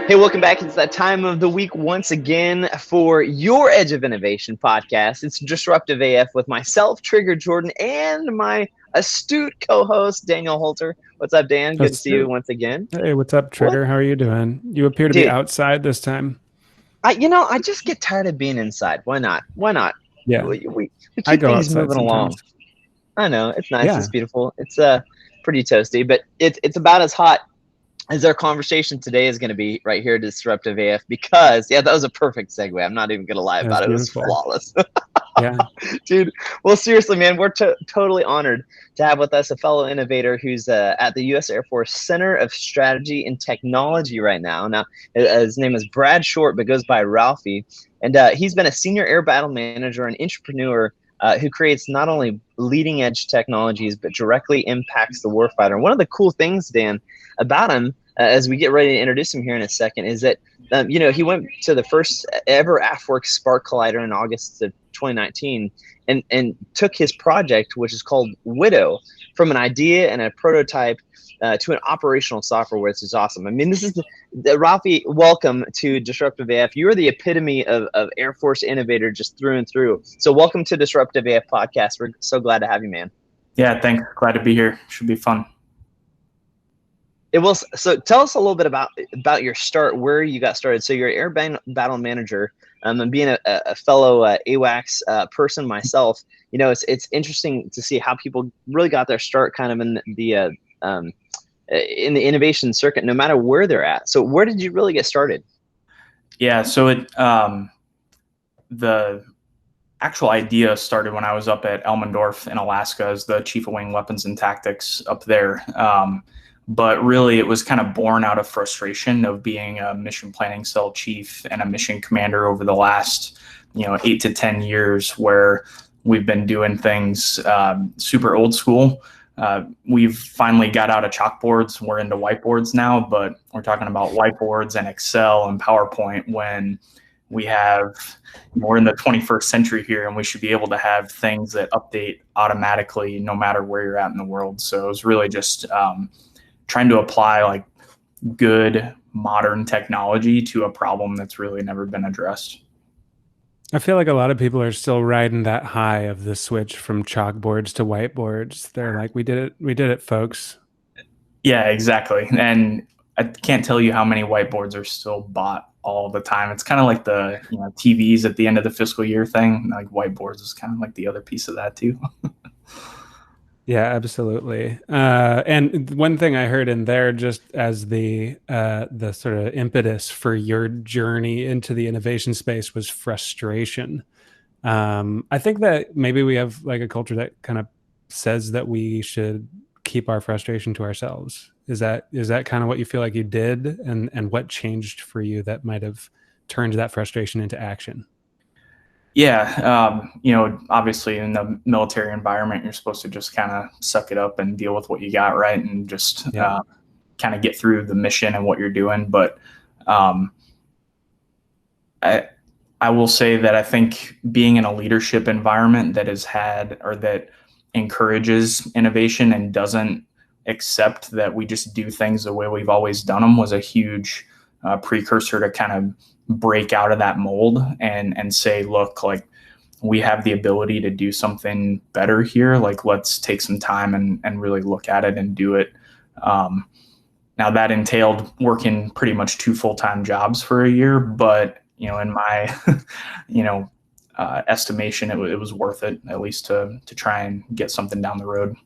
Hey, welcome back. It's that time of the week once again for your Edge of Innovation podcast. It's Disruptive AF with myself, Trigger Jordan, and my astute co-host, Daniel Holter. What's up, Dan? Good to see you once again. Hey, what's up, Trigger? How are you doing? You appear to be outside this time. I just get tired of being inside. Why not? Yeah. We keep things moving along. I know. It's nice. Yeah. It's beautiful. It's pretty toasty, but it's about as hot as our conversation today is going to be right here at Disruptive AF, because that was a perfect segue. I'm not even going to lie about it. It was flawless. Yeah, dude. Well, seriously, man, we're totally honored to have with us a fellow innovator who's at the U.S. Air Force Center of Strategy and Technology right now. Now, his name is Brad Short, but goes by Ralphie, and he's been a senior air battle manager and intrapreneur who creates not only leading edge technologies, but directly impacts the warfighter. And one of the cool things, Dan, about him, as we get ready to introduce him here in a second, is that, he went to the first ever AFWERX Spark Collider in August of 2019 and took his project, which is called Widow, from an idea and a prototype to an operational software, which is awesome. I mean, this is Ralphie, welcome to Disruptive AF. You are the epitome of Air Force innovator just through and through. So welcome to Disruptive AF podcast. We're so glad to have you, man. Yeah, thanks. Glad to be here. Should be fun. It will. So tell us a little bit about your start, where you got started. So you're an air battle manager. And being a fellow AWACS person myself, it's interesting to see how people really got their start kind of in the innovation circuit, no matter where they're at. So where did you really get started? Yeah, so the actual idea started when I was up at Elmendorf in Alaska as the chief of wing weapons and tactics up there. But really, it was kind of born out of frustration of being a mission planning cell chief and a mission commander over the last, 8 to 10 years, where we've been doing things super old school. We've finally got out of chalkboards. We're into whiteboards now, but we're talking about whiteboards and Excel and PowerPoint when we're in the 21st century here, and we should be able to have things that update automatically no matter where you're at in the world. So it was really just trying to apply like good modern technology to a problem that's really never been addressed. I feel like a lot of people are still riding that high of the switch from chalkboards to whiteboards. They're like, we did it, folks. Yeah, exactly. And I can't tell you how many whiteboards are still bought all the time. It's kind of like the TVs at the end of the fiscal year thing. Like whiteboards is kind of like the other piece of that too. Yeah, absolutely. And one thing I heard in there, just as the sort of impetus for your journey into the innovation space, was frustration. I think that maybe we have like a culture that kind of says that we should keep our frustration to ourselves. Is that kind of what you feel like you did, and what changed for you that might have turned that frustration into action? Yeah, obviously in the military environment, you're supposed to just kind of suck it up and deal with what you got, right? And just kind of get through the mission and what you're doing. But I will say that I think being in a leadership environment that that encourages innovation and doesn't accept that we just do things the way we've always done them was a huge precursor to kind of break out of that mold and say, look, like we have the ability to do something better here. Like, let's take some time and really look at it and do it. Now that entailed working pretty much 2 full-time jobs for a year, but in my estimation, it was worth it, at least to try and get something down the road.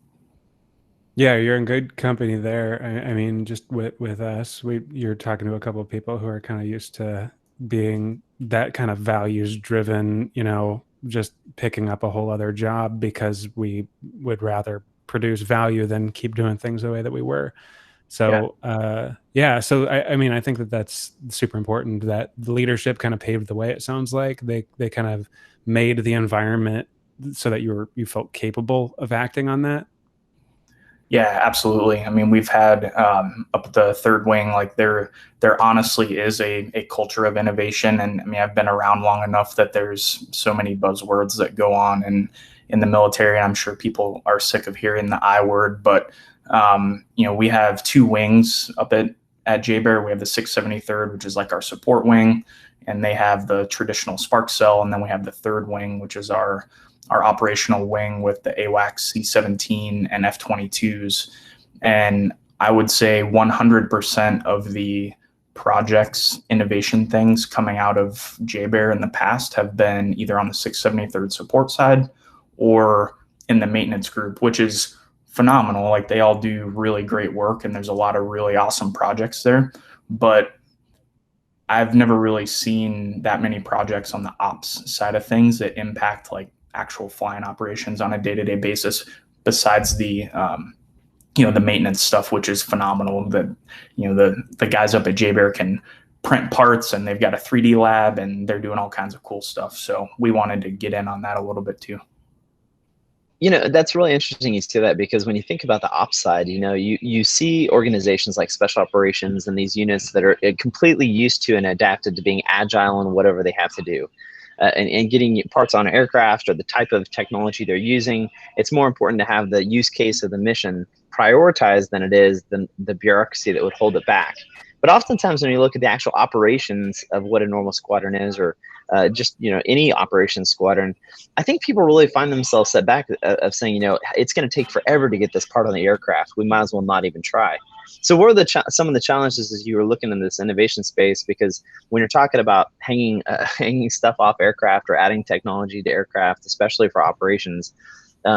Yeah, you're in good company there. I mean, just with us, you're talking to a couple of people who are kind of used to being that kind of values driven, just picking up a whole other job because we would rather produce value than keep doing things the way that we were. So, so I mean, I think that's super important, that the leadership kind of paved the way. It sounds like they kind of made the environment so that you felt capable of acting on that. Yeah, absolutely. I mean, we've had up at the third wing, like there honestly is a culture of innovation. And I mean, I've been around long enough that there's so many buzzwords that go on in the military. And I'm sure people are sick of hearing the I word, but we have 2 wings up at at JBER, we have the 673rd, which is like our support wing, and they have the traditional Spark cell, and then we have the 3rd wing, which is our operational wing with the AWACS C-17 and F-22s. And I would say 100% of the projects, innovation things coming out of JBER in the past have been either on the 673rd support side or in the maintenance group, which is phenomenal. Like, they all do really great work, and there's a lot of really awesome projects there. But I've never really seen that many projects on the ops side of things that impact like actual flying operations on a day-to-day basis, besides the the maintenance stuff, which is phenomenal. That the guys up at JBER can print parts, and they've got a 3D lab, and they're doing all kinds of cool stuff. So we wanted to get in on that a little bit too. That's really interesting you say that, because when you think about the ops side, you see organizations like special operations and these units that are completely used to and adapted to being agile in whatever they have to do. And getting parts on aircraft or the type of technology they're using, it's more important to have the use case of the mission prioritized than it is the bureaucracy that would hold it back. But oftentimes when you look at the actual operations of what a normal squadron is, or just any operations squadron, I think people really find themselves set back of saying, it's going to take forever to get this part on the aircraft. We might as well not even try. So what are some of the challenges as you were looking in this innovation space? Because when you're talking about hanging stuff off aircraft or adding technology to aircraft, especially for operations,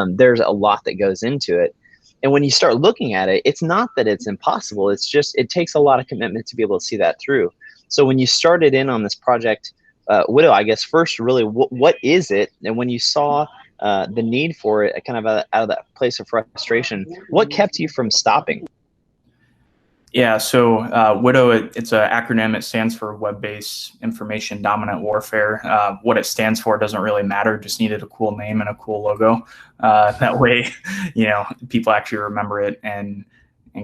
there's a lot that goes into it. And when you start looking at it, it's not that it's impossible. It's just it takes a lot of commitment to be able to see that through. So when you started in on this project, Widow, I guess first, really, what is it? And when you saw the need for it, kind of out of that place of frustration, what kept you from stopping? Yeah, so Widow, it's an acronym. It stands for Web-Based Information Dominant Warfare. What it stands for doesn't really matter. Just needed a cool name and a cool logo. That way, people actually remember it and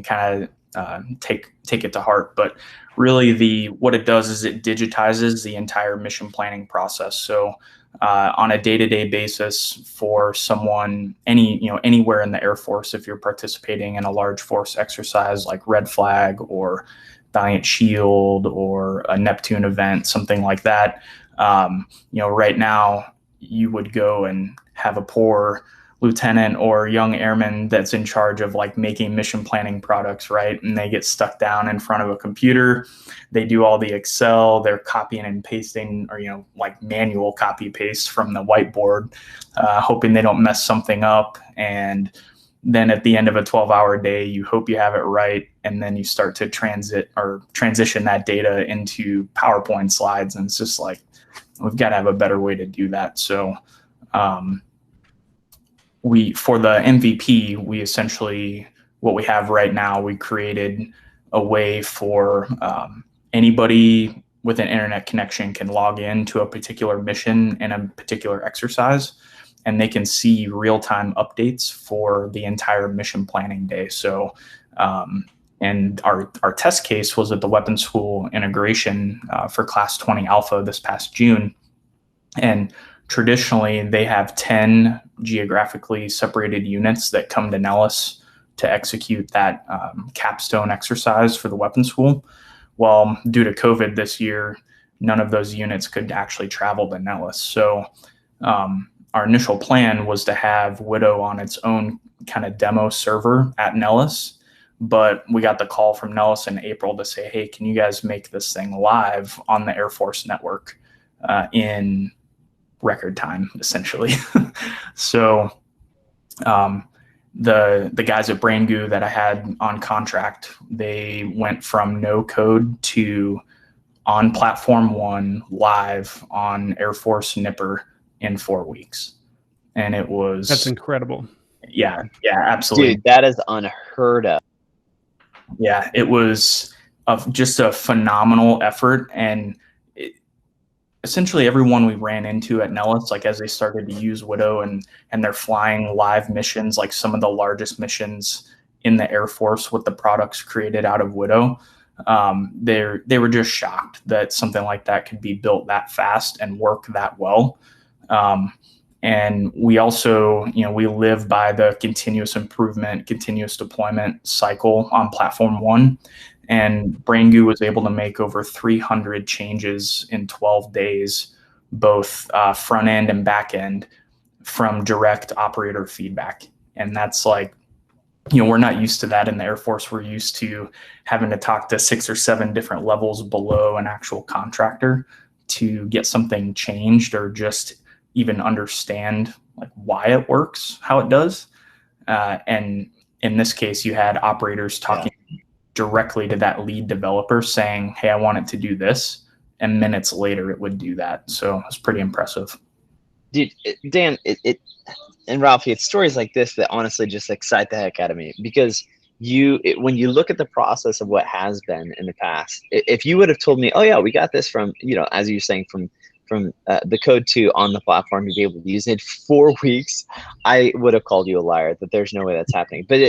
kind of take it to heart. But really, what it does is it digitizes the entire mission planning process. So on a day-to-day basis for someone, anywhere in the Air Force, if you're participating in a large force exercise like Red Flag or Valiant Shield or a Neptune event, something like that, right now you would go and have a poor lieutenant or young airman that's in charge of like making mission planning products, right? And they get stuck down in front of a computer. They do all the Excel, they're copying and pasting, or, like manual copy paste from the whiteboard, hoping they don't mess something up. And then at the end of a 12-hour day, you hope you have it right. And then you start to transition that data into PowerPoint slides. And it's just like, we've got to have a better way to do that. So, for the MVP, we essentially, what we have right now, we created a way for anybody with an internet connection can log in to a particular mission in a particular exercise, and they can see real-time updates for the entire mission planning day. So, and our test case was at the weapons school integration for Class 20 Alpha this past June. And traditionally, they have 10 geographically separated units that come to Nellis to execute that capstone exercise for the weapons school. Well, due to COVID this year, none of those units could actually travel to Nellis. So our initial plan was to have Widow on its own kind of demo server at Nellis. But we got the call from Nellis in April to say, hey, can you guys make this thing live on the Air Force network in record time, essentially. So the guys at BrainGoo that I had on contract, they went from no code to on platform 1 live on Air Force Nipper in 4 weeks. And that's incredible. Yeah, absolutely. Dude, that is unheard of. Yeah, it was just a phenomenal effort. And essentially everyone we ran into at Nellis, like as they started to use Widow and they're flying live missions, like some of the largest missions in the Air Force with the products created out of Widow, they were just shocked that something like that could be built that fast and work that well. And we also, we live by the continuous improvement, continuous deployment cycle on platform 1. And BrainGoo was able to make over 300 changes in 12 days, both front end and back end, from direct operator feedback. And that's like, we're not used to that in the Air Force. We're used to having to talk to 6 or 7 different levels below an actual contractor to get something changed or just even understand like why it works, how it does. And in this case, you had operators talking directly to that lead developer saying, hey, I want it to do this. And minutes later, it would do that. So it's pretty impressive. Dude, Dan, and Ralphie, it's stories like this that honestly just excite the heck out of me, because when you look at the process of what has been in the past, if you would have told me, oh yeah, we got this from, as you're saying, from the code to on the platform to be able to use it 4 weeks, I would have called you a liar, that there's no way that's happening. But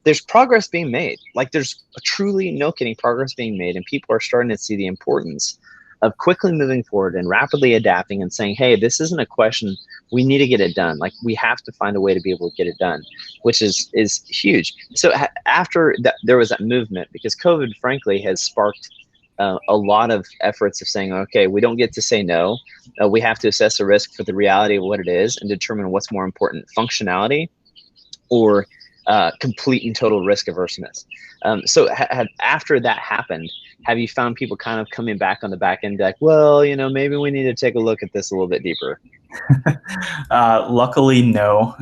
there's progress being made. Like, there's truly, no kidding, progress being made, and people are starting to see the importance of quickly moving forward and rapidly adapting and saying, hey, this isn't a question, we need to get it done. Like, we have to find a way to be able to get it done, which is huge. So after that, there was that movement, because COVID, frankly, has sparked a lot of efforts of saying, okay, we don't get to say no. We have to assess the risk for the reality of what it is and determine what's more important, functionality or complete and total risk averseness. So after that happened, have you found people kind of coming back on the back end like, well, maybe we need to take a look at this a little bit deeper? Luckily, no.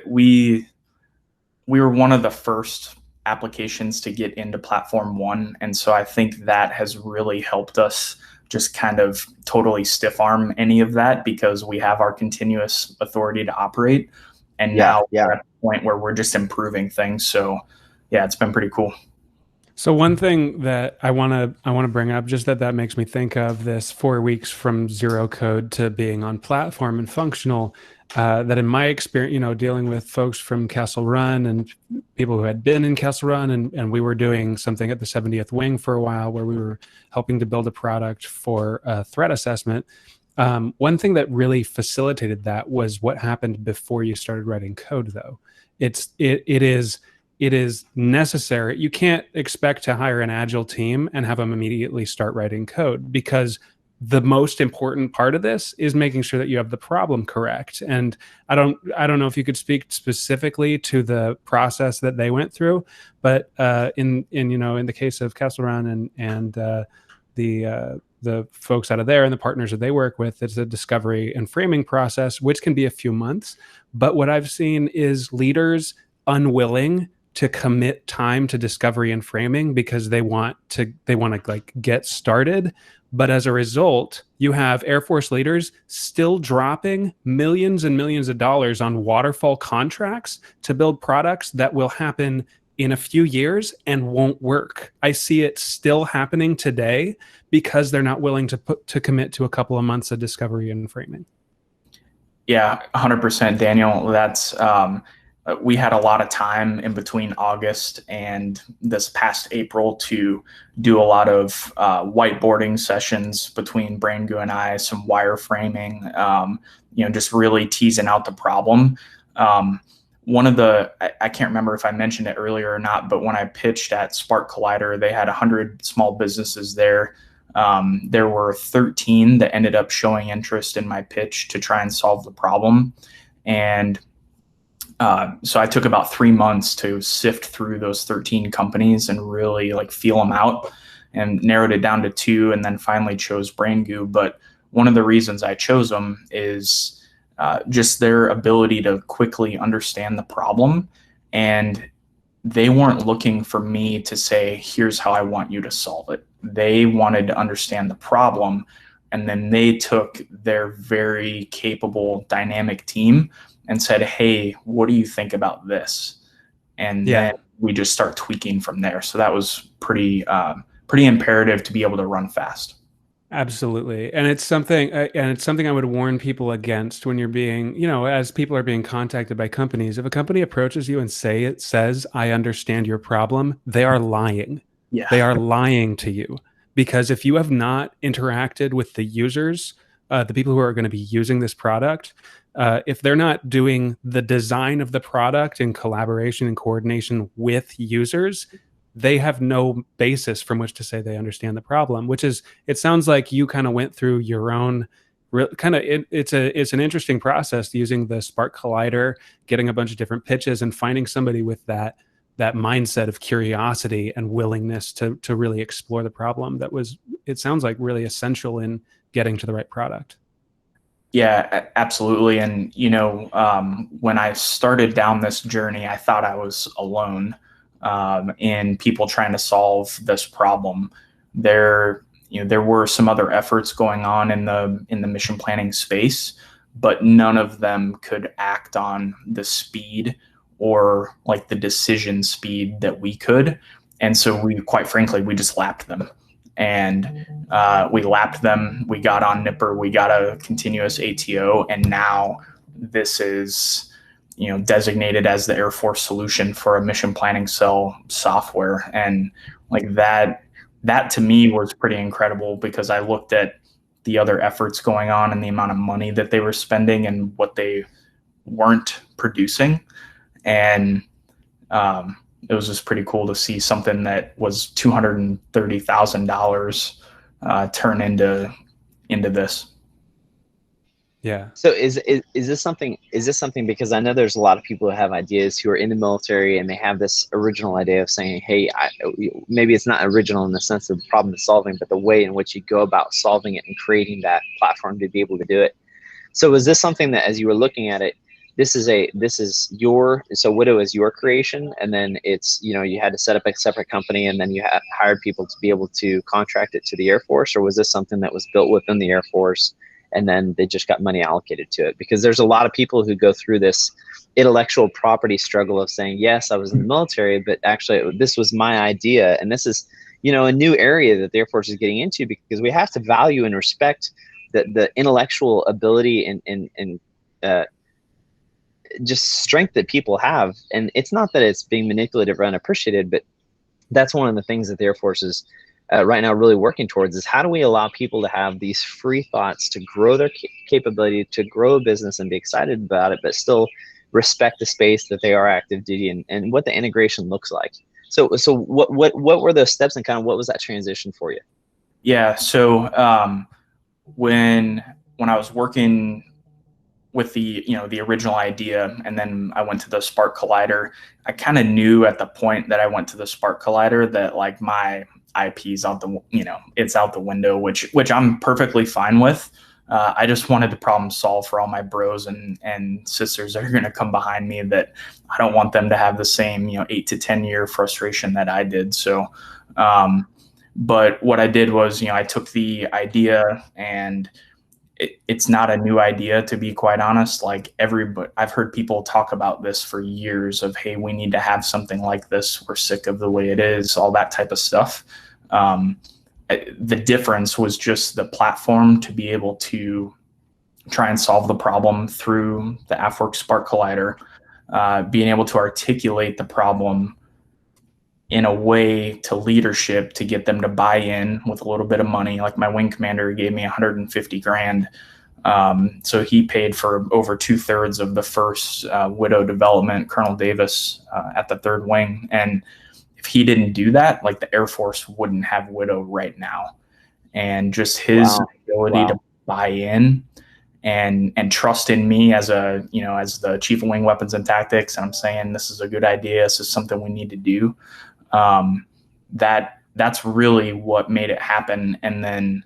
We were one of the first applications to get into Platform 1. And so I think that has really helped us just kind of totally stiff arm any of that, because we have our continuous authority to operate. And now we're at the point where we're just improving things. So yeah, it's been pretty cool. So one thing that I want to bring up, just that makes me think of this 4 weeks from zero code to being on platform and functional, that in my experience, dealing with folks from Castle Run and people who had been in Castle Run, and we were doing something at the 70th Wing for a while where we were helping to build a product for a threat assessment. One thing that really facilitated that was what happened before you started writing code, though. It is necessary. You can't expect to hire an agile team and have them immediately start writing code, because the most important part of this is making sure that you have the problem correct. And I don't know if you could speak specifically to the process that they went through, but in the case of Castle Run and the folks out of there and the partners that they work with, it's a discovery and framing process, which can be a few months. But what I've seen is leaders unwilling to commit time to discovery and framing because they want to like get started. But as a result, you have Air Force leaders still dropping millions and millions of dollars on waterfall contracts to build products that will happen in a few years and won't work. I see it still happening today because they're not willing to commit to a couple of months of discovery and framing. Yeah, 100%, Daniel. That's we had a lot of time in between August and this past April to do a lot of whiteboarding sessions between BrainGoo and I, some wireframing, just really teasing out the problem. One of the, I can't remember if I mentioned it earlier or not, but when I pitched at Spark Collider, they had 100 small businesses there. There were 13 that ended up showing interest in my pitch to try and solve the problem. And so I took about 3 months to sift through those 13 companies and really feel them out, and narrowed it down to 2, and then finally chose BrainGoo. But one of the reasons I chose them is just their ability to quickly understand the problem. And they weren't looking for me to say, here's how I want you to solve it. They wanted to understand the problem. And then they took their very capable, dynamic team and said, hey, what do you think about this? And then we just start tweaking from there. So that was pretty imperative to be able to run fast. Absolutely. And it's something I would warn people against when you're being, as people are being contacted by companies. If a company approaches you and says, I understand your problem, they are lying. Yeah. They are lying to you. Because if you have not interacted with the users, the people who are going to be using this product, if they're not doing the design of the product in collaboration and coordination with users, they have no basis from which to say they understand the problem, which is, it sounds like you kind of went through your own it's an interesting process using the Spark Collider, getting a bunch of different pitches and finding somebody with that mindset of curiosity and willingness to really explore the problem. That was, it sounds like, really essential in getting to the right product. Yeah, absolutely. And, you know, when I started down this journey, I thought I was alone in people trying to solve this problem. There were some other efforts going on in the mission planning space, but none of them could act on the speed or like the decision speed that we could. And so we, quite frankly, we just lapped them. And we lapped them. We got on Nipper. We got a continuous ATO, and now this is, you know, designated as the Air Force solution for a mission planning cell software. And like that to me was pretty incredible, because I looked at the other efforts going on and the amount of money that they were spending and what they weren't producing. And it was just pretty cool to see something that was $230,000 turn into this. Yeah. So is this something? Because I know there's a lot of people who have ideas who are in the military and they have this original idea of saying, hey, maybe it's not original in the sense of the problem it's solving, but the way in which you go about solving it and creating that platform to be able to do it. So is this something that, as you were looking at it, so Widow is your creation, and then it's, you know, you had to set up a separate company and then you hired people to be able to contract it to the Air Force, or was this something that was built within the Air Force and then they just got money allocated to it? Because there's a lot of people who go through this intellectual property struggle of saying, yes, I was in the military, but actually this was my idea. And this is, you know, a new area that the Air Force is getting into, because we have to value and respect the intellectual ability and just strength that people have. And it's not that it's being manipulated or unappreciated, but that's one of the things that the Air Force is right now really working towards, is how do we allow people to have these free thoughts to grow their capability, to grow a business and be excited about it, but still respect the space that they are active duty and what the integration looks like. So what were those steps and kind of what was that transition for you? Yeah. So when I was working with the original idea, and then I went to the Spark Collider, I kind of knew at the point that I went to the Spark Collider that like my IP's out the, it's out the window, which I'm perfectly fine with. I just wanted to problem solve for all my bros and sisters that are going to come behind me, that I don't want them to have the same, 8 to 10 year frustration that I did. So, but what I did was, I took the idea, and it's not a new idea, to be quite honest. Like I've heard people talk about this for years of, hey, we need to have something like this. We're sick of the way it is, all that type of stuff. The difference was just the platform to be able to try and solve the problem through the AFWERX Spark Collider, being able to articulate the problem in a way to leadership to get them to buy in with a little bit of money. Like my wing commander gave me $150,000. So he paid for over 2/3 of the first Widow development, Colonel Davis at the 3rd Wing. And if he didn't do that, like the Air Force wouldn't have Widow right now. And just his ability to buy in and trust in me as as the Chief of Wing Weapons and Tactics, and I'm saying, this is a good idea, this is something we need to do. That's really what made it happen. And then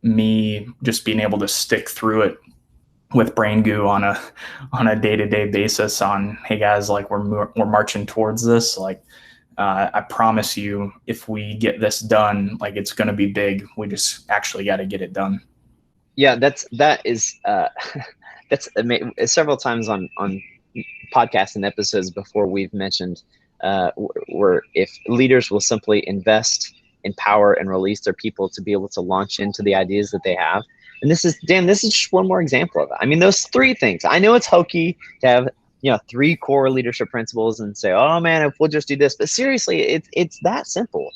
me just being able to stick through it with brain goo on a day-to-day basis on, hey guys, like we're marching towards this. Like, I promise you, if we get this done, like it's going to be big. We just actually got to get it done. Yeah, that's several times on podcasts and episodes before we've mentioned where if leaders will simply invest, empower, and release their people to be able to launch into the ideas that they have. And this is just one more example of it. I mean, those 3 things. I know it's hokey to have 3 core leadership principles and say, oh man, if we'll just do this, but seriously, it's that simple.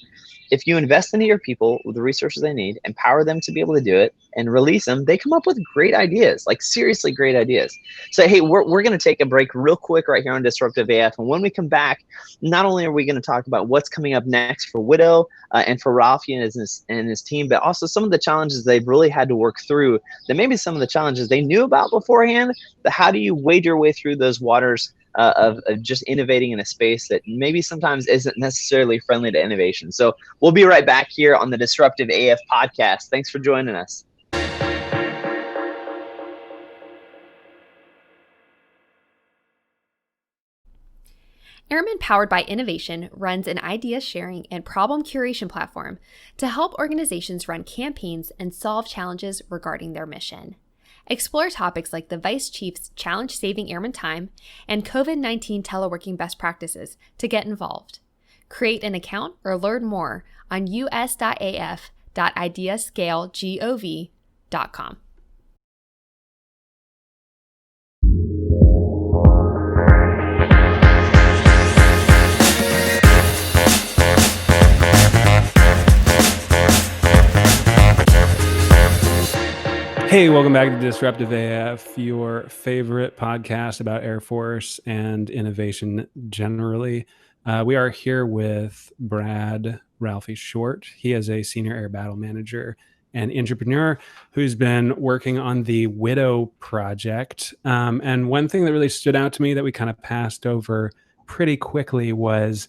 if you invest into your people with the resources they need, empower them to be able to do it, and release them, they come up with great ideas, like seriously great ideas. So, hey, we're going to take a break real quick right here on Disruptive AF. And when we come back, not only are we going to talk about what's coming up next for Widow and for Ralphie and his team, but also some of the challenges they've really had to work through, that maybe some of the challenges they knew about beforehand, but how do you wade your way through those waters of just innovating in a space that maybe sometimes isn't necessarily friendly to innovation. So we'll be right back here on the Disruptive AF podcast. Thanks for joining us. Airman Powered by Innovation runs an idea sharing and problem curation platform to help organizations run campaigns and solve challenges regarding their mission. Explore topics like the Vice Chief's Challenge Saving Airman Time and COVID-19 teleworking best practices to get involved. Create an account or learn more on us.af.ideascalegov.com. Hey, welcome back to Disruptive AF, your favorite podcast about Air Force and innovation generally. We are here with Brad Ralphie Short. He is a senior air battle manager and intrapreneur who's been working on the Widow project. And one thing that really stood out to me that we kind of passed over pretty quickly was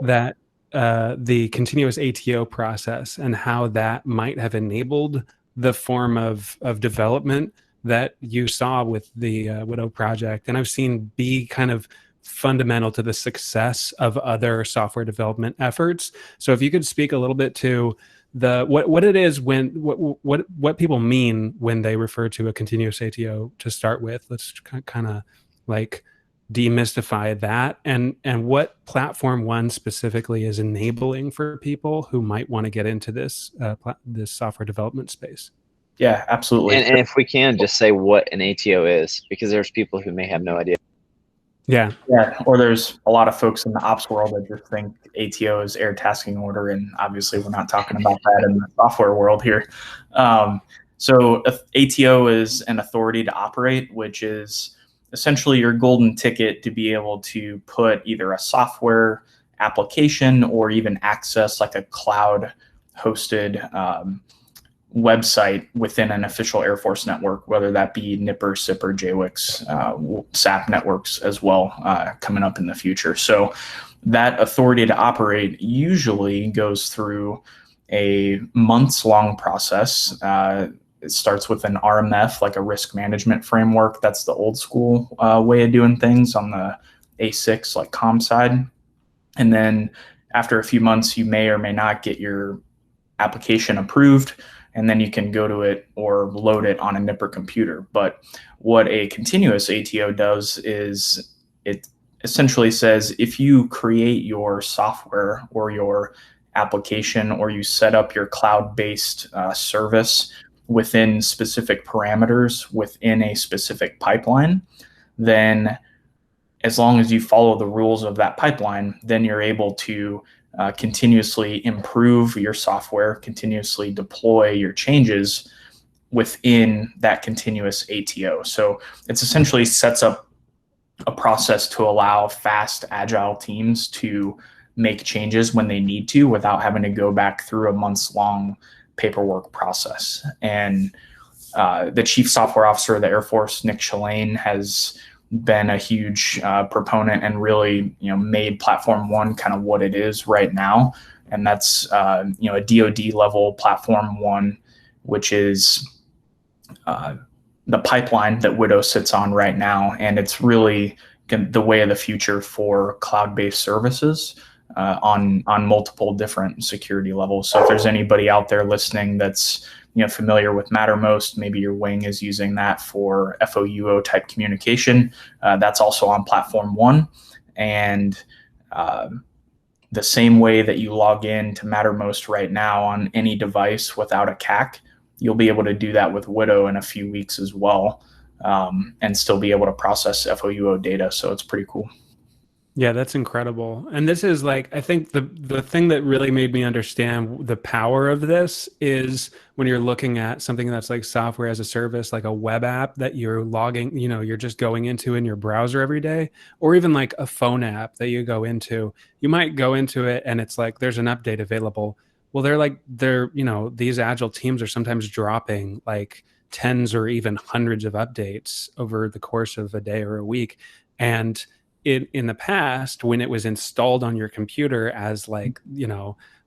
that the continuous ATO process and how that might have enabled the form of development that you saw with the Widow project. And I've seen be kind of fundamental to the success of other software development efforts. So if you could speak a little bit to what it is when what people mean when they refer to a continuous ATO to start with. Let's kind of like demystify that, and what Platform One specifically is enabling for people who might want to get into this this software development space. Yeah, absolutely. And if we can just say what an ATO is, because there's people who may have no idea. Yeah. Or there's a lot of folks in the ops world that just think ATO is air tasking order, and obviously we're not talking about that in the software world here. So ATO is an authority to operate, which is essentially your golden ticket to be able to put either a software application or even access like a cloud hosted website within an official Air Force network, whether that be NIPR, SIPR, JWICS, SAP networks as well, coming up in the future. So that authority to operate usually goes through a months-long process. It starts with an RMF, like a risk management framework. That's the old school way of doing things on the A6, like comm side. And then after a few months, you may or may not get your application approved, and then you can go to it or load it on a NIPR computer. But what a continuous ATO does is it essentially says, if you create your software or your application, or you set up your cloud-based service within specific parameters within a specific pipeline, then as long as you follow the rules of that pipeline, then you're able to continuously improve your software, continuously deploy your changes within that continuous ATO. So it's essentially sets up a process to allow fast, agile teams to make changes when they need to without having to go back through a months-long paperwork process. And the Chief Software Officer of the Air Force, Nick Shalane, has been a huge proponent and really, made Platform One kind of what it is right now. And that's, a DoD level Platform One, which is the pipeline that Widow sits on right now. And it's really the way of the future for cloud-based services on multiple different security levels. So if there's anybody out there listening that's familiar with Mattermost, maybe your wing is using that for FOUO type communication. That's also on Platform One. And the same way that you log in to Mattermost right now on any device without a CAC, you'll be able to do that with Widow in a few weeks as well, and still be able to process FOUO data. So it's pretty cool. Yeah, that's incredible. And this is like, I think the thing that really made me understand the power of this is when you're looking at something that's like software as a service, like a web app that you're logging, you're just going into in your browser every day, or even like a phone app that you go into. You might go into it and it's like there's an update available. Well, these agile teams are sometimes dropping like tens or even hundreds of updates over the course of a day or a week. And in the past, when it was installed on your computer as like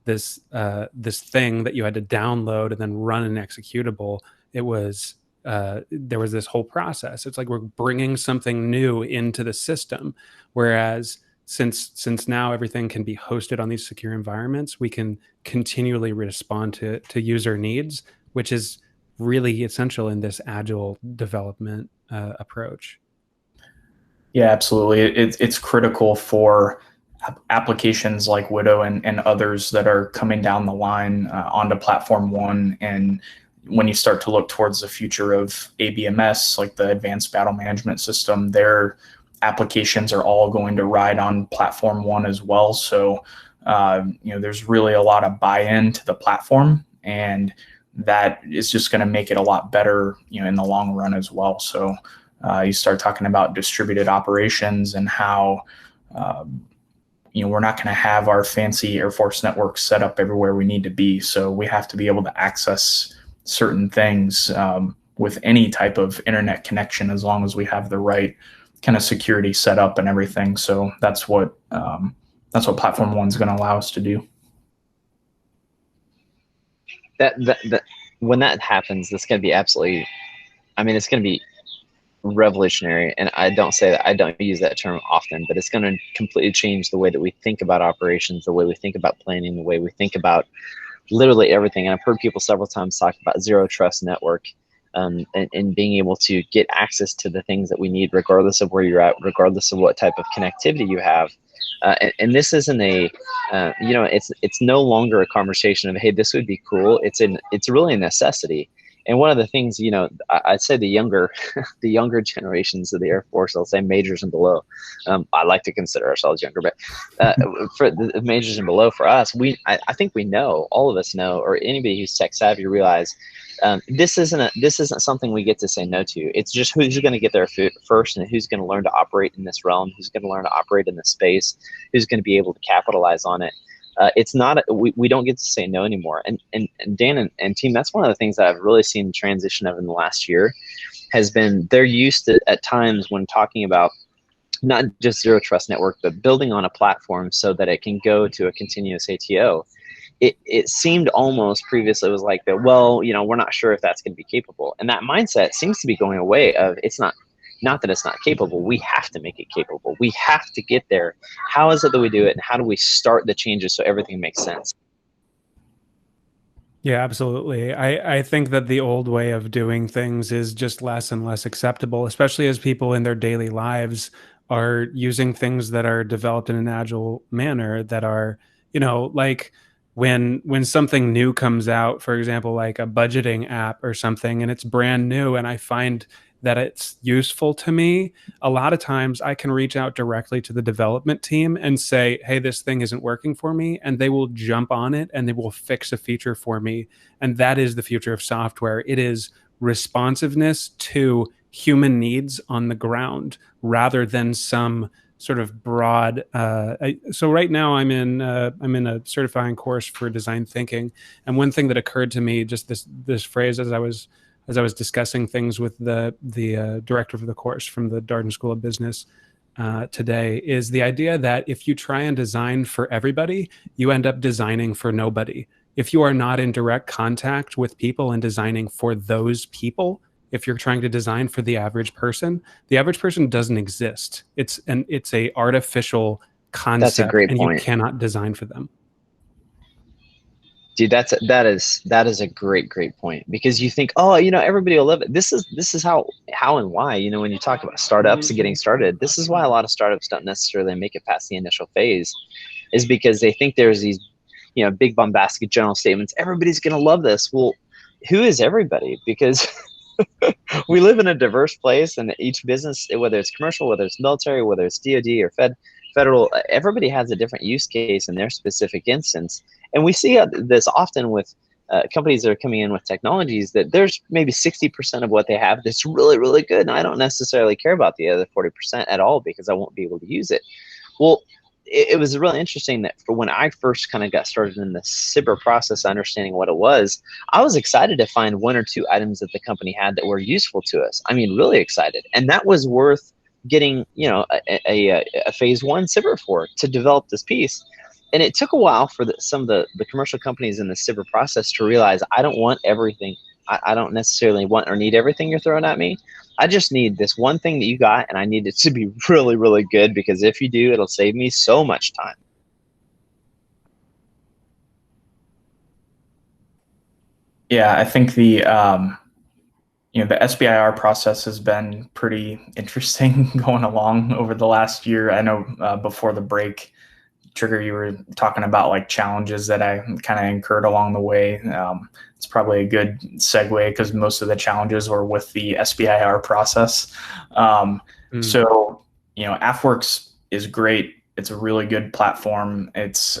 this thing that you had to download and then run an executable, it was there was this whole process. It's like we're bringing something new into the system, whereas since now everything can be hosted on these secure environments, we can continually respond to user needs, which is really essential in this agile development approach. Yeah, absolutely. It's critical for applications like Widow and others that are coming down the line onto Platform One. And when you start to look towards the future of ABMS, like the Advanced Battle Management System, their applications are all going to ride on Platform One as well. So, there's really a lot of buy-in to the platform, and that is just going to make it a lot better, in the long run as well. So, you start talking about distributed operations and how, we're not going to have our fancy Air Force networks set up everywhere we need to be. So we have to be able to access certain things with any type of internet connection, as long as we have the right kind of security set up and everything. So that's what Platform One is going to allow us to do. That when that happens, that's going to be absolutely, it's going to be revolutionary. And I don't use that term often, but it's going to completely change the way that we think about operations, the way we think about planning, the way we think about literally everything. And I've heard people several times talk about zero trust network, and being able to get access to the things that we need, regardless of where you're at, regardless of what type of connectivity you have. And this isn't it's no longer a conversation of, hey, this would be cool. It's really a necessity. And one of the things, I'd say the younger generations of the Air Force, I'll say majors and below. I like to consider ourselves younger, but for the majors and below, for us, I think we know, all of us know, or anybody who's tech savvy realize this isn't something we get to say no to. It's just who's going to get there first, and who's going to learn to operate in this realm, who's going to learn to operate in this space, who's going to be able to capitalize on it. It's not, we don't get to say no anymore. And Dan and team, that's one of the things that I've really seen the transition of in the last year, has been they're used to, at times when talking about not just zero trust network, but building on a platform so that it can go to a continuous ATO. It seemed almost previously, it was like that, well, we're not sure if that's going to be capable. And that mindset seems to be going away of, it's not that it's not capable, we have to make it capable. We have to get there. How is it that we do it, and how do we start the changes so everything makes sense? Yeah, absolutely. I think that the old way of doing things is just less and less acceptable, especially as people in their daily lives are using things that are developed in an agile manner, that are, like when something new comes out, for example, like a budgeting app or something, and it's brand new, and I find that it's useful to me, a lot of times I can reach out directly to the development team and say, hey, this thing isn't working for me. And they will jump on it and they will fix a feature for me. And that is the future of software. It is responsiveness to human needs on the ground, rather than some sort of broad. So right now I'm in a certifying course for design thinking. And one thing that occurred to me, just this phrase, as I was discussing things with the director of the course from the Darden School of Business today, is the idea that if you try and design for everybody, you end up designing for nobody. If you are not in direct contact with people and designing for those people, if you're trying to design for the average person doesn't exist. It's a artificial concept. That's a great point. You cannot design for them. Dude, that is a great point, because you think, oh, everybody will love it. This is how and why, when you talk about startups and getting started, this is why a lot of startups don't necessarily make it past the initial phase, is because they think there's these, big bombastic general statements. Everybody's going to love this. Well, who is everybody? Because we live in a diverse place, and each business, whether it's commercial, whether it's military, whether it's DoD or Fed, federal, everybody has a different use case in their specific instance. And we see this often with companies that are coming in with technologies that there's maybe 60% of what they have that's really, really good. And I don't necessarily care about the other 40% at all because I won't be able to use it. Well, it was really interesting that for when I first kind of got started in the SBIR process, understanding what it was, I was excited to find 1 or 2 items that the company had that were useful to us. I mean, really excited. And that was worth getting, you know, a phase 1 SBIR for, to develop this piece. And it took a while for some of the commercial companies in the SBIR process to realize, I don't want everything. I don't necessarily want or need everything you're throwing at me. I just need this one thing that you got, and I need it to be really, really good, because if you do, it'll save me so much time. Yeah, I think the you know, the SBIR process has been pretty interesting going along over the last year. I know before the break, Trigger, you were talking about like challenges that I kind of incurred along the way. It's probably a good segue because most of the challenges were with the SBIR process. So, you know, AFWERX is great. It's a really good platform. It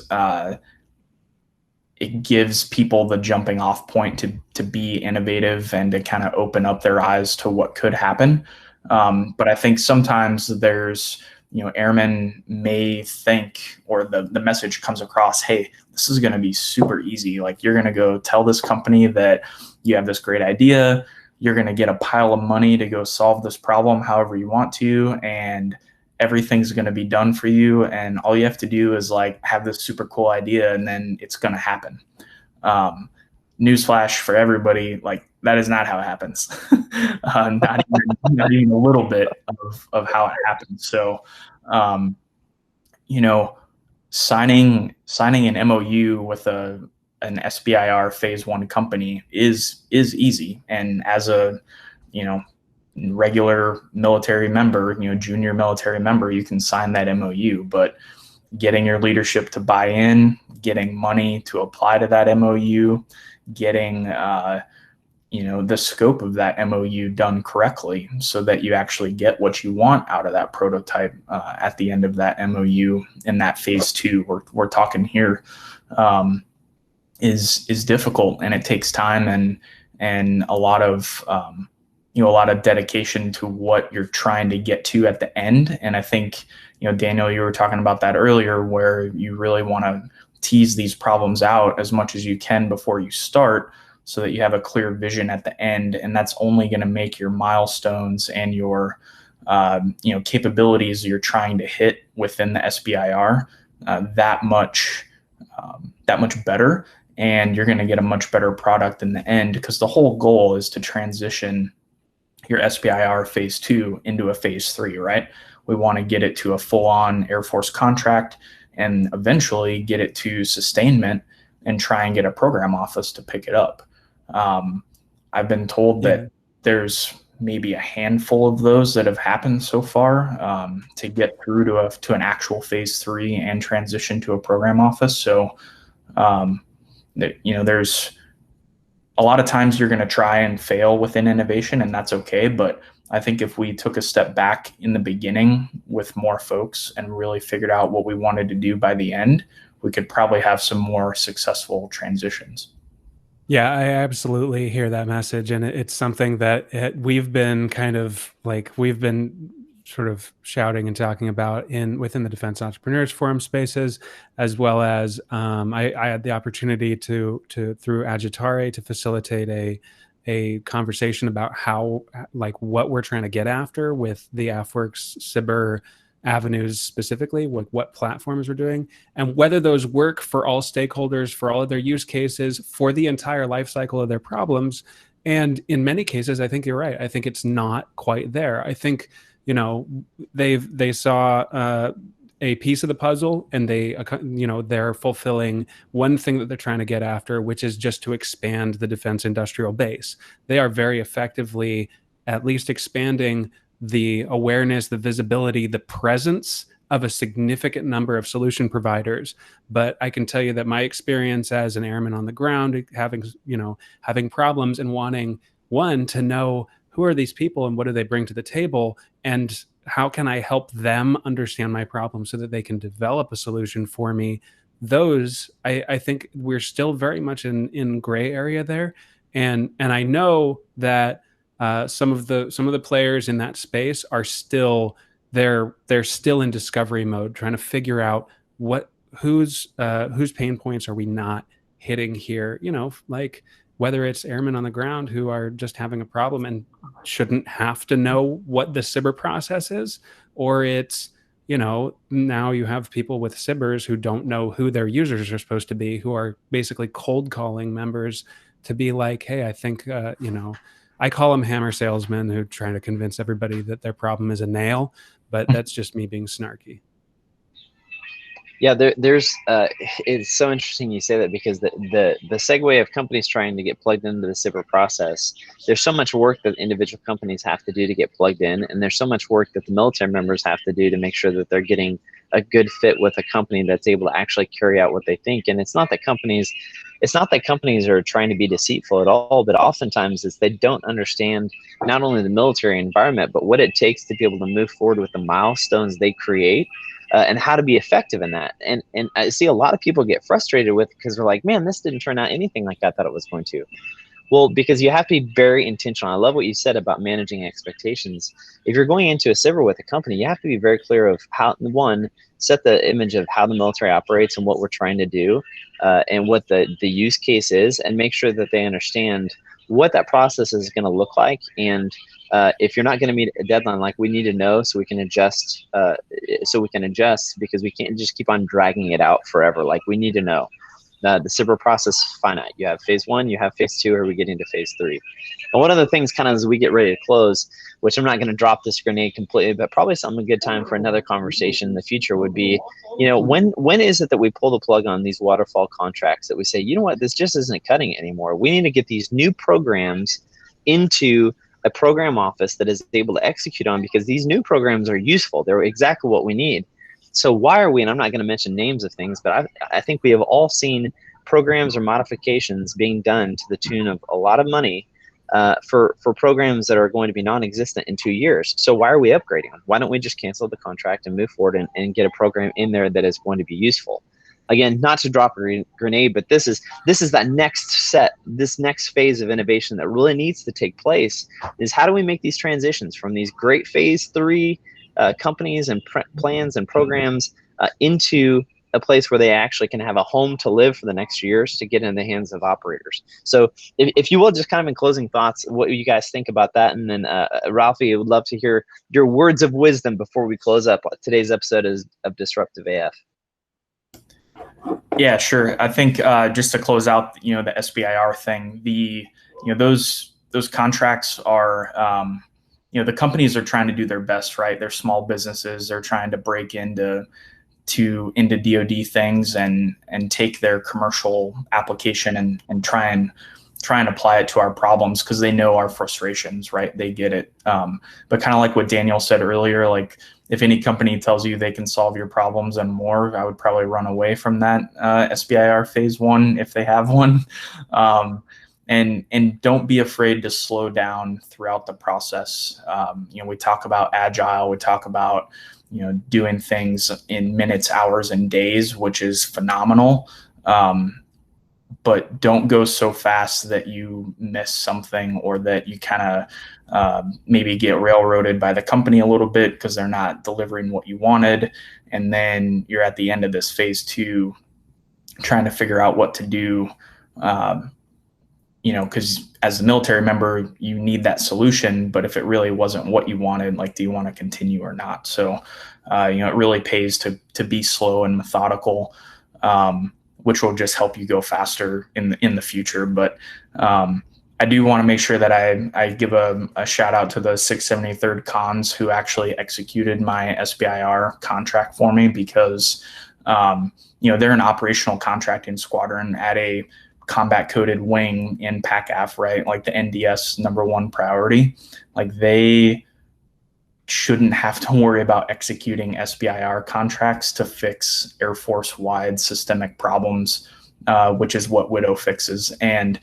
gives people the jumping off point to be innovative and to kind of open up their eyes to what could happen. But I think sometimes there's, you know, airmen may think, or the message comes across, hey, this is going to be super easy. Like, you're going to go tell this company that you have this great idea. You're going to get a pile of money to go solve this problem however you want to, and everything's going to be done for you. And all you have to do is like have this super cool idea, and then it's going to happen. Newsflash for everybody, like, that is not how it happens. not even a little bit of how it happens. So, you know, signing an MOU with an SBIR phase 1 company is easy. And as a, you know, regular military member, you know, junior military member, you can sign that MOU. But getting your leadership to buy in, getting money to apply to that MOU, getting you know, the scope of that MOU done correctly so that you actually get what you want out of that prototype at the end of that MOU in that phase 2 we're talking here, is difficult, and it takes time and a lot of you know, a lot of dedication to what you're trying to get to at the end. And I think, you know, Daniel, you were talking about that earlier, where you really want to tease these problems out as much as you can before you start, so that you have a clear vision at the end. And that's only going to make your milestones and your you know, capabilities you're trying to hit within the SBIR that much better. And you're going to get a much better product in the end, because the whole goal is to transition your SBIR phase 2 into a phase 3, right? We want to get it to a full-on Air Force contract, and eventually get it to sustainment and try and get a program office to pick it up. I've been told that there's maybe a handful of those that have happened so far to get through to an actual phase 3 and transition to a program office. So, you know, there's a lot of times you're going to try and fail within innovation, and that's okay. But I think if we took a step back in the beginning with more folks and really figured out what we wanted to do by the end, we could probably have some more successful transitions. Yeah, I absolutely hear that message. And it's something that we've been kind of like, we've been sort of shouting and talking about within the Defense Entrepreneurs Forum spaces, as well as I had the opportunity to through Agitare to facilitate a conversation about how, like, what we're trying to get after with the AFWERX SBIR avenues, specifically what platforms we're doing, and whether those work for all stakeholders, for all of their use cases, for the entire life cycle of their problems. And in many cases, I think you're right. I think it's not quite there. I think, you know, they saw a piece of the puzzle, and they're fulfilling one thing that they're trying to get after, which is just to expand the defense industrial base. They are very effectively at least expanding the awareness, the visibility, the presence of a significant number of solution providers. But I can tell you that my experience as an airman on the ground, having problems and wanting to know who are these people and what do they bring to the table, and how can I help them understand my problem so that they can develop a solution for me? Those, I think we're still very much in gray area there. And I know that some of the players in that space are still, they're still in discovery mode, trying to figure out whose pain points are we not hitting here, like whether it's airmen on the ground who are just having a problem and shouldn't have to know what the SBIR process is, or it's, now you have people with SBIRs who don't know who their users are supposed to be, who are basically cold calling members to be like, hey, I think, I call them hammer salesmen who try to convince everybody that their problem is a nail, but that's just me being snarky. Yeah, it's so interesting you say that, because the segue of companies trying to get plugged into the SBIR process, there's so much work that individual companies have to do to get plugged in, and there's so much work that the military members have to do to make sure that they're getting a good fit with a company that's able to actually carry out what they think. And it's not that companies are trying to be deceitful at all, but oftentimes it's they don't understand not only the military environment, but what it takes to be able to move forward with the milestones they create. And how to be effective in that. And I see a lot of people get frustrated with, because they're like, man, this didn't turn out anything like I thought it was going to. Well, because you have to be very intentional. I love what you said about managing expectations. If you're going into a SBIR with a company, you have to be very clear of how, one, set the image of how the military operates and what we're trying to do, and what the use case is, and make sure that they understand what that process is going to look like. And if you're not going to meet a deadline, like, we need to know so we can adjust, because we can't just keep on dragging it out forever. Like, we need to know. The SBIR process is finite. You have phase 1, you have phase 2, or we get into phase 3. And one of the things, kind of as we get ready to close, which I'm not going to drop this grenade completely, but probably something a good time for another conversation in the future would be, when is it that we pull the plug on these waterfall contracts, that we say, you know what, this just isn't cutting it anymore. We need to get these new programs into a program office that is able to execute on, because these new programs are useful. They're exactly what we need. So why are we, and I'm not going to mention names of things, but I think we have all seen programs or modifications being done to the tune of a lot of money for programs that are going to be non-existent in 2 years. So why are we upgrading them? Why don't we just cancel the contract and move forward and get a program in there that is going to be useful? Again, not to drop a grenade, but this is that this next phase of innovation that really needs to take place, is how do we make these transitions from these great phase 3 companies and plans and programs into a place where they actually can have a home to live for the next years, to get in the hands of operators. So if you will, just kind of in closing thoughts, what you guys think about that. And then Ralphie, I would love to hear your words of wisdom before we close up today's episode of Disruptive AF. Yeah, sure. I think just to close out, the SBIR thing, those contracts are, the companies are trying to do their best, right? They're small businesses. They're trying to break into DoD things and take their commercial application and try and apply it to our problems, because they know our frustrations, right? They get it. But kind of like what Daniel said earlier, like, if any company tells you they can solve your problems and more, I would probably run away from that SBIR phase 1 if they have one. And don't be afraid to slow down throughout the process. We talk about agile, we talk about, doing things in minutes, hours, and days, which is phenomenal. But don't go so fast that you miss something, or that you kind of maybe get railroaded by the company a little bit because they're not delivering what you wanted. And then you're at the end of this phase 2 trying to figure out what to do. Because as a military member, you need that solution, but if it really wasn't what you wanted, like, do you want to continue or not? So, it really pays to be slow and methodical, which will just help you go faster in the future. But I do want to make sure that I give a shout out to the 673rd Cons who actually executed my SBIR contract for me, because they're an operational contracting squadron at a combat coded wing in PACAF, right? Like the NDS #1 priority. Like, they shouldn't have to worry about executing SBIR contracts to fix Air Force wide systemic problems, which is what Widow fixes. And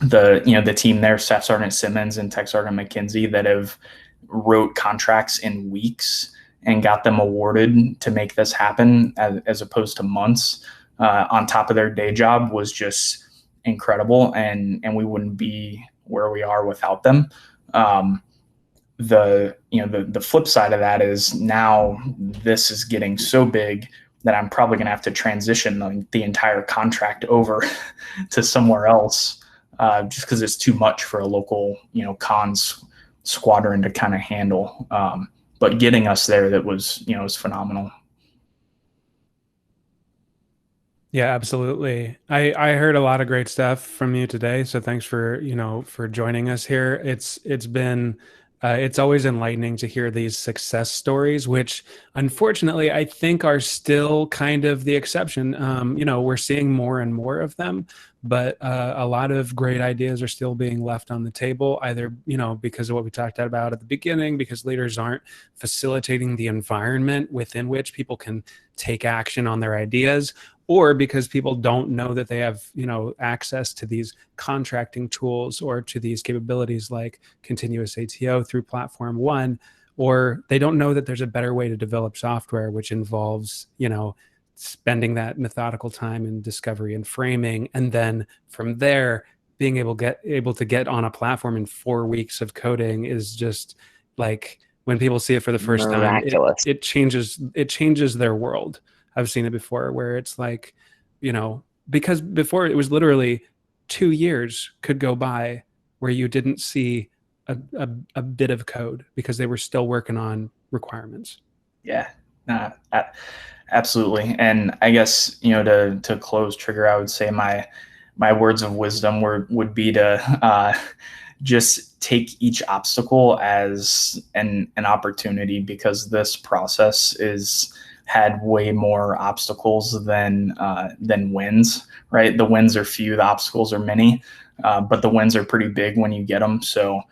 the team there, Staff Sergeant Simmons and Tech Sergeant McKenzie, that have wrote contracts in weeks and got them awarded to make this happen as opposed to months on top of their day job was just incredible. And we wouldn't be where we are without them. The flip side of that is now this is getting so big that I'm probably going to have to transition the entire contract over to somewhere else just because it's too much for a local, comms squadron to kind of handle. But getting us there, that was phenomenal. Yeah, absolutely. I heard a lot of great stuff from you today. So thanks for joining us here. It's been it's always enlightening to hear these success stories, which unfortunately I think are still kind of the exception. We're seeing more and more of them, but a lot of great ideas are still being left on the table, either, because of what we talked about at the beginning, because leaders aren't facilitating the environment within which people can take action on their ideas, or because people don't know that they have, access to these contracting tools or to these capabilities like continuous ATO through Platform One, or they don't know that there's a better way to develop software, which involves, spending that methodical time in discovery and framing, and then from there being able to get on a platform in 4 weeks of coding is just like, when people see it for the first miraculous. time, it changes their world. I've seen it before where it's like, because before it was literally 2 years could go by where you didn't see a bit of code because they were still working on requirements. Yeah, absolutely. And I guess, to close, Trigger, I would say my words of wisdom would be to just take each obstacle as an opportunity, because this process had way more obstacles than wins, right? The wins are few, the obstacles are many, but the wins are pretty big when you get them. So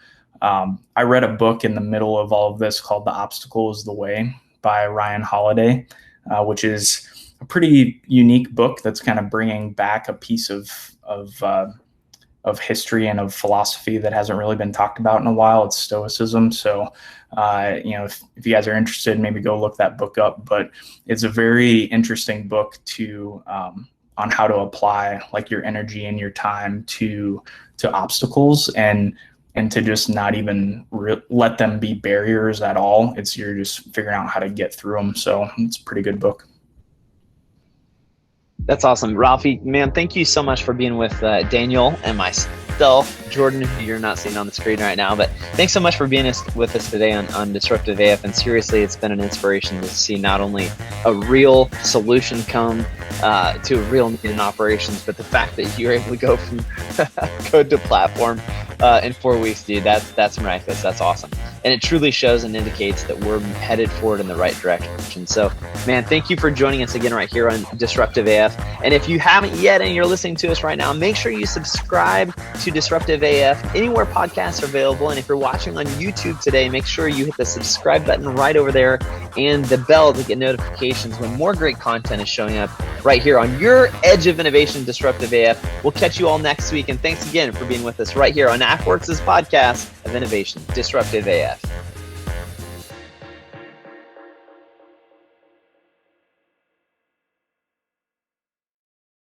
I read a book in the middle of all of this called The Obstacle is the Way by Ryan Holiday, which is a pretty unique book that's kind of bringing back a piece of history and of philosophy that hasn't really been talked about in a while. It's Stoicism. So, if you guys are interested, maybe go look that book up. But it's a very interesting book on how to apply like your energy and your time to obstacles and to just not even let them be barriers at all. You're just figuring out how to get through them. So it's a pretty good book. That's awesome. Ralphie, man, thank you so much for being with Daniel and myself, Jordan, who you're not seeing on the screen right now. But thanks so much for being with us today on DisruptiveAF. And seriously, it's been an inspiration to see not only a real solution come to a real need in operations, but the fact that you're able to go from code to platform in 4 weeks, dude, that's miraculous. That's awesome. And it truly shows and indicates that we're headed forward in the right direction. So, man, thank you for joining us again right here on DisruptiveAF. And if you haven't yet and you're listening to us right now, make sure you subscribe to DisruptiveAF anywhere podcasts are available. And if you're watching on YouTube today, make sure you hit the subscribe button right over there and the bell to get notifications when more great content is showing up right here on your edge of innovation, DisruptiveAF. We'll catch you all next week. And thanks again for being with us right here on AFWERX podcast of innovation, DisruptiveAF.